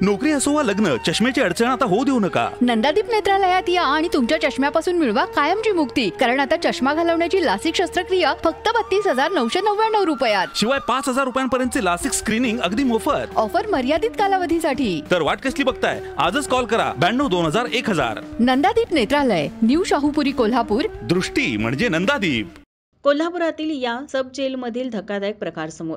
नोकरी असो वा लग्न, चष्म्याची अडचण आता होऊ देऊ नका. नंदादीप नेत्रालयात या आणि तुमच्या चष्म्यापासून मिळवा कायमची मुक्ती. कारण आता चष्मा घालवण्याची लासिक शस्त्रक्रिया फक्त 32,999 रुपयात. शिवाय 5,000 रुपयांपर्यंतचे लासिक स्क्रीनिंग अगदी मोफत. ऑफर मर्यादित कालावधीसाठी. तर वाट कसली बघताय, आजच कॉल करा 92-2000-1000. नंदादीप नेत्रालय, न्यू शाहूपुरी, कोल्हापूर. दृष्टी म्हणजे नंदादीप. कोल्हापुरातील या सब जेलमधील धक्कादायक प्रकार समोर.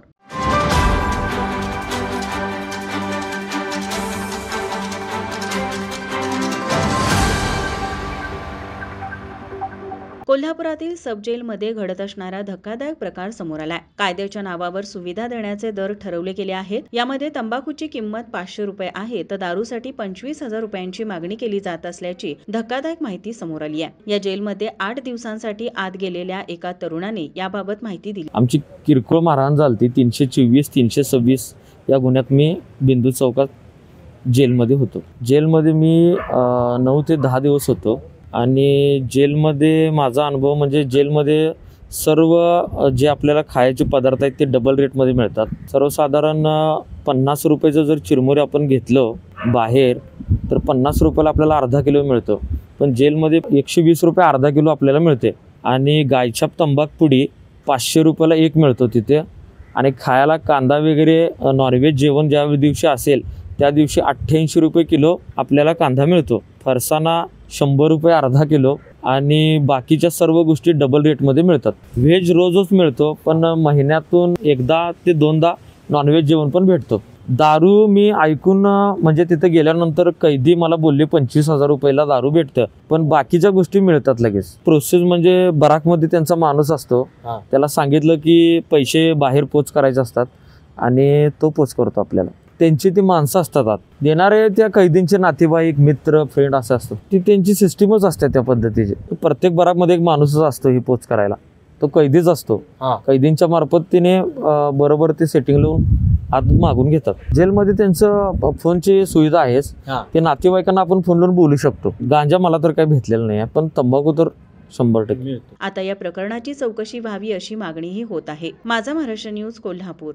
कोल्हापुरातील सब जेलमध्ये घडत असणारा धक्कादायक प्रकार समोर आलाय. कायद्याच्या नावावर सुविधा देण्याचे दर ठरवले गेले आहेत. यामध्ये तंबाखूची किंमत 500 रुपये आहे, तर दारूसाठी 25,000 रुपयांची मागणी केली जात असल्याची धक्कादायक माहिती समोर आली आहे. या जेलमध्ये 8 दिवसांसाठी आत गेलेल्या एका तरुणाने याबाबत माहिती दिली. आमची किरकोळ मारहाण झाली. 324, 326 या गुन्ह्यात मी बिंदू चौकात जेलमध्ये होतो. जेलमध्ये मी 9 ते 10 दिवस होतो. आणि जेलमध्ये माझा अनुभव म्हणजे जेलमध्ये सर्व जे आपल्याला खायचे पदार्थ आहेत ते डबल रेटमध्ये मिळतात. सर्वसाधारण 50 रुपयाचं जर चिरमुरे आपण घेतलं बाहेर तर 50 रुपयाला आपल्याला अर्धा किलो मिळतो. पण जेलमध्ये 120 रुपये अर्धा किलो आपल्याला मिळते. आणि गायछाप तंबाखपुडी 500 रुपयाला एक मिळतो तिथे. आणि खायला कांदा वगैरे नॉनव्हेज जेवण ज्या दिवशी असेल त्या दिवशी 88 रुपये किलो आपल्याला कांदा मिळतो. फरसाणा 100 रुपये अर्धा किलो. आणि बाकीच्या सर्व गोष्टी डबल रेटमध्ये मिळतात. व्हेज रोजच मिळतो, पण महिन्यातून एकदा ते दोनदा नॉनव्हेज जेवण पण भेटतो. दारू मी ऐकून म्हणजे तिथे गेल्यानंतर कैदी मला बोलले 25,000 रुपयाला दारू भेटतं, पण बाकीच्या गोष्टी मिळतात लगेच. प्रोसेस म्हणजे बराकमध्ये त्यांचा माणूस असतो, त्याला सांगितलं की पैसे बाहेर पोच करायचे असतात आणि तो पोच करतो आपल्याला. त्यांची ती माणसं असतात आत देणारे, त्या कैदींचे नातेवाईक, मित्र, फ्रेंड असं असतं. ती त्यांची सिस्टीमच असते त्या पद्धतीची. प्रत्येक बराकमध्ये एक माणूसच असतो ही पोच करायला, तो कैदीच असतो. कैदींच्या मार्फत तिने बरोबर ते सेटिंग लावून आत मागून घेतात. जेलमध्ये त्यांचं फोनची सुविधा आहेच. ते नातेवाईकांना आपण फोन लावून बोलू शकतो. गांजा मला तर काही भेटलेलं नाही, पण तंबाखू तर 100%. आता या प्रकरणाची चौकशी व्हावी अशी मागणीही होत आहे. माझा महाराष्ट्र न्यूज, कोल्हापूर.